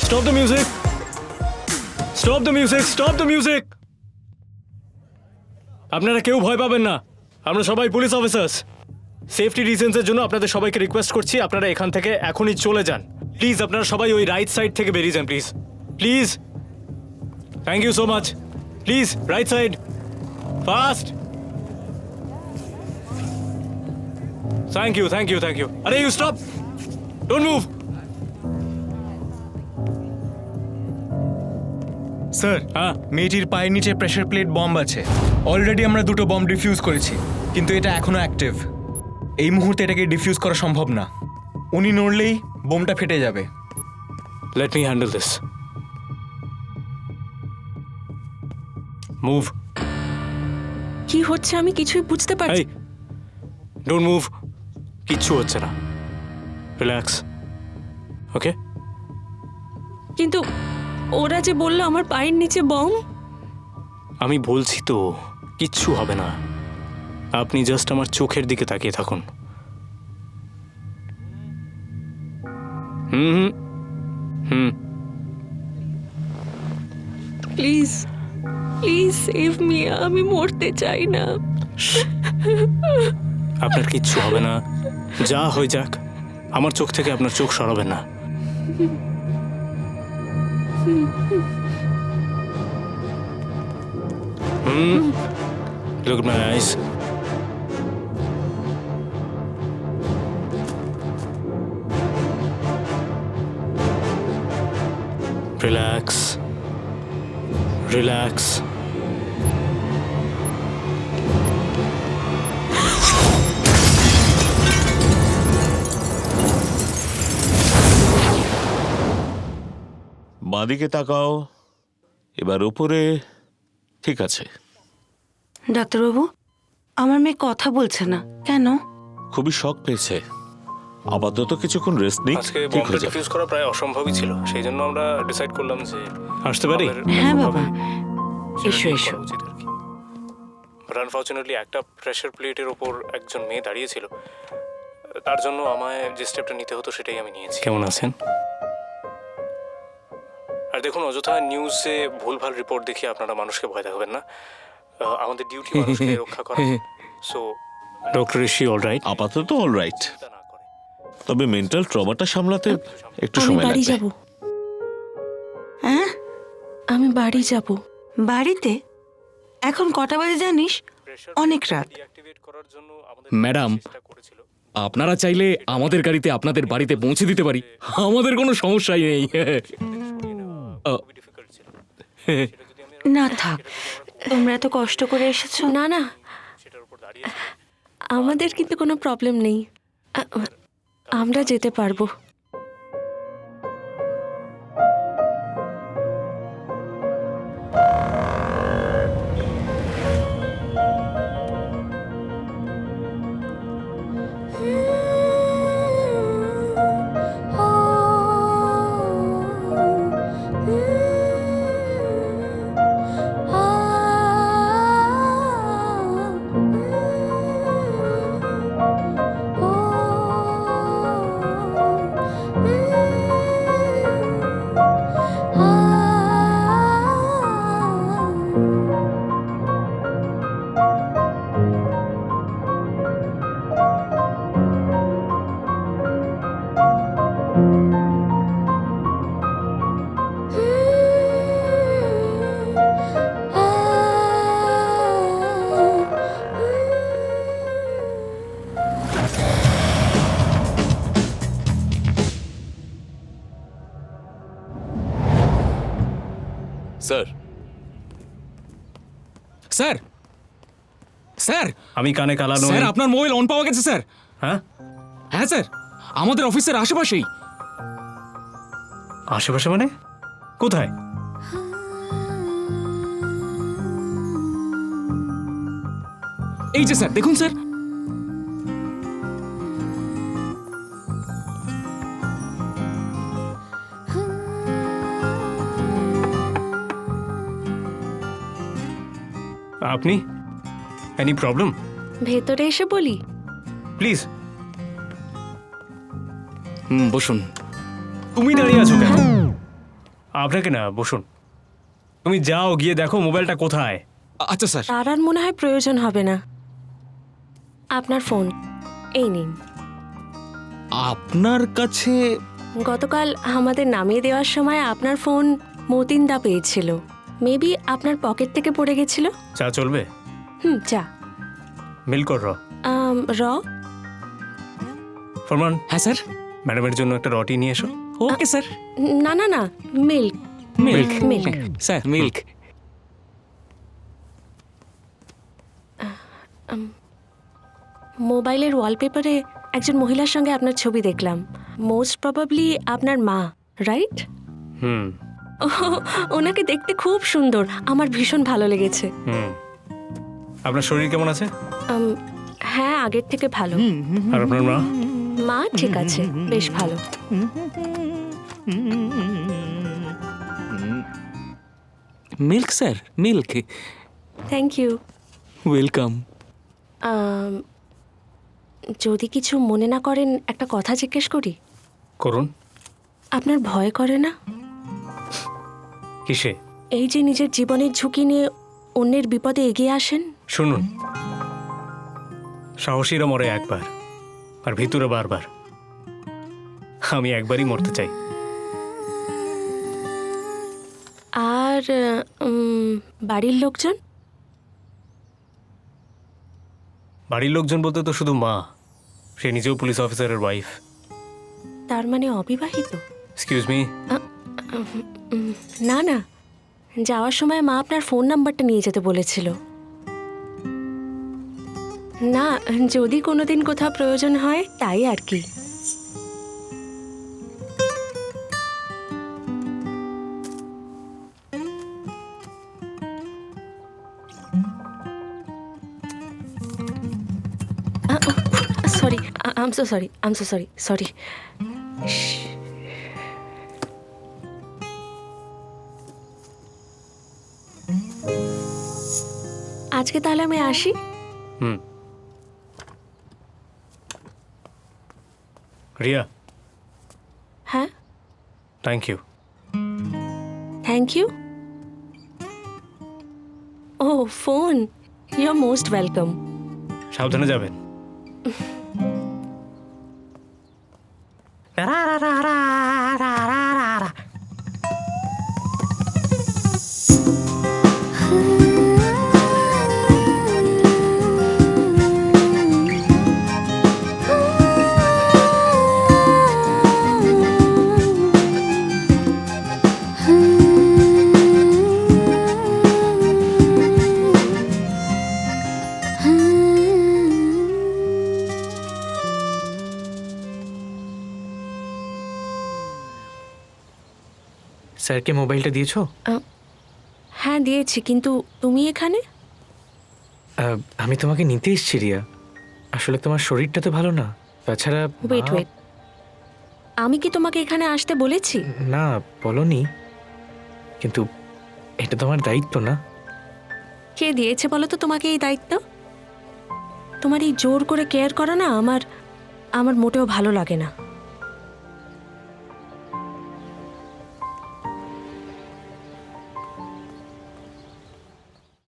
Stop the music! Stop the music! Stop the music! আপনারা কেউ ভয় পাবেন না, আমরা সবাই পুলিশ অফিসার্স। সেফটি রিজনসের জন্য আপনাদের সবাইকে রিকোয়েস্ট করছি আপনারা এখান থেকে এখনই চলে যান। প্লিজ আপনারা সবাই ওই রাইট সাইড থেকে বেরিয়ে যান please. Please, thank you so much. Please right side, fast. Thank you, thank you, thank you. আরে you stop, don't move. Sir, হ্যাঁ, মেয়েটির পায়ের নিচে প্রেসার প্লেট বম্ব আছে। অলরেডি আমরা 2টো বম্ব ডিফিউজ করেছি, কিন্তু এটা এখনো অ্যাক্টিভ। এই মুহূর্তে এটাকে ডিফিউজ করা সম্ভব না। উনি নড়লেই বোমটা ফেটে যাবে। let me handle this. Move. কি হচ্ছে আমি কিছুই বুঝতে পারছি। Hey, don't move. কিচ্ছু হচ্ছে না। রিল্যাক্স, ওকে? কিন্তু ওরা যে বললো আমার পায়ের নিচে বম। আমি বলছি তো কিচ্ছু হবে না। আপনি জাস্ট আমার চোখের দিকে তাকিয়ে থাকুন। হুম হুম হুম। প্লিজ প্লিজ সেভ মি, আমি মরতে চাই না। আপনার কিচ্ছু হবে না, যা হয়ে যাক। আমার চোখ থেকে আপনার চোখ সরাবেন না। Look at my eyes. Relax. Relax. বাঁদিকে তাকাও, এবার উপরে। ঠিক আছে। ডাক্তারবাবু, আমার মেয়ে কথা বলছে না কেন? খুবই শক পেয়েছে। আপাতত কিছুক্ষণ রেস্ট নিক, আজকে ঠিক বমটা হয়ে যাবে। ডিফিউজ করা প্রায় অসম্ভবই ছিল, সেই জন্য আমরা ডিসাইড করলাম যে আসতে পারি। হ্যাঁ বাবা, এসো এসো। বাট আনফর্চুনেটলি একটা প্রেসার প্লেটের ওপর একজন মেয়ে দাঁড়িয়েছিল, তার জন্য আমায় যে স্টেপটা নিতে হতো সেটাই আমি নিয়েছি। কেমন আছেন? আর দেখুন, অযথা নিউজে ভুলভাল রিপোর্ট দেখিয়ে আপনারা মানুষকে ভয় দেখাবেন না। আমাদের ডিউটি মানুষকে রক্ষা করা। So doctor, is she alright? আপাতত অলরাইট, তবে মেন্টাল ট্রমাটা সামলাতে একটু আমি সময় বাড়ি লাগবে। যাব। হ্যাঁ, আমি বাড়ি যাব। বাড়িতে? এখন কটা বাজে জানিস? অনেক রাত। ডিঅ্যাক্টিভেট করার জন্য আমাদের ম্যাডাম, চেষ্টা করেছিল। আপনারা চাইলে আমাদের গাড়িতে আপনাদের বাড়িতে পৌঁছে দিতে পারি, আমাদের কোনো সমস্যাই নেই। খুবই ডিফিকাল্ট ছিল। না থাক, তোমরা এত কষ্ট করে এসেছো। না না, সেটার উপর দাঁড়িয়ে আমাদের কিন্তু কোনো প্রবলেম নেই, আমরা যেতে পারবো। স্যার, স্যার, স্যার, আমি কানে কালা নই। স্যার, আপনার মোবাইল অন পাওয়া গেছে স্যার। হ্যাঁ, হ্যাঁ স্যার, আমাদের অফিসের আশেপাশেই। আশেপাশে মানে কোথায়? এই যে স্যার, দেখুন স্যার। আপনি? Any problem? ভেতরে এসে বলি? প্লিজ। বসুন। তুমি দাঁড়িয়ে আছো কেন? আপনাকে না, বসুন। তুমি যাও, গিয়ে দেখো মোবাইলটা কোথায়। আচ্ছা স্যার। তার আর মনে হয় প্রয়োজন হবে না। আপনার ফোন এই নিন। আপনার কাছে গতকাল আমাদের নামিয়ে দেওয়ার সময় আপনার ফোন মতিনদা পেয়েছিল। মেবি আপনার পকেট থেকে পড়ে গেছিল। চা চলবে? চা। মিল্ক আর র? র। ফরমান, হ্যাঁ স্যার। ম্যাডামের জন্য একটা রটি নিয়ে এসো। Okay sir. না না না, milk. Milk milk. Sir, milk. মোবাইলের ওয়ালপেপারে একজন মহিলার সঙ্গে আপনার ছবি দেখলাম। মোস্ট প্রবাবলি আপনার মা, রাইট? হুম ওনাকে দেখতে খুব সুন্দর, আমার ভীষণ ভালো লেগেছে। হুম। আপনার শরীর কেমন আছে? হ্যাঁ, আগের থেকে ভালো। আর আপনার মা? মা ঠিক আছে, বেশ ভালো। Milk sir, milk. Thank you. Welcome. যদি কিছু মনে না করেন, একটা কথা জিজ্ঞেস করি। করুন। আপনার ভয় করে না? কিসে? এই যে নিজের জীবনের ঝুঁকি নিয়ে অন্যের বিপদে এগিয়ে আসেন। শুনুন, সাহসীরা মরে একবার, আর ভিতরে বারবার। আমি একবারই মরতে চাই। আর বাড়ির লোকজন? বাড়ির লোকজন বলতে তো শুধু মা। সে নিজেও পুলিশ অফিসারের ওয়াইফ। তার মানে অবিবাহিত? Excuse me. না না, যাওয়ার সময় মা আপনার ফোন নাম্বারটা নিয়ে যেতে বলেছিল। না, যদি কোনোদিন কোথাও প্রয়োজন হয় তাই আর কি। Sorry, I am so sorry, I am so sorry, sorry. আজকে তাহলে আমি আসি। হুম। রিয়া, হ্যাঁ, থ্যাংক ইউ। Thank you. ও phone, you are most welcome. সাবধানে যাবেন। স্যারকে মোবাইলটা দিয়েছো? হ্যাঁ দিয়েছি, কিন্তু তুমি এখানে? আমি তোমাকে নিতে এসেছি রিয়া। আসলে তোমার শরীরটা তো ভালো না, তাছাড়া ওয়েট ওয়েট, আমি কি তোমাকে এখানে আসতে বলেছি? না বলনি, কিন্তু এটা তোমার দায়িত্ব না? কে দিয়েছে বলো তো তোমাকে এই দায়িত্ব? তোমার এই জোর করে কেয়ার করা না আমার মোটেও ভালো লাগে না।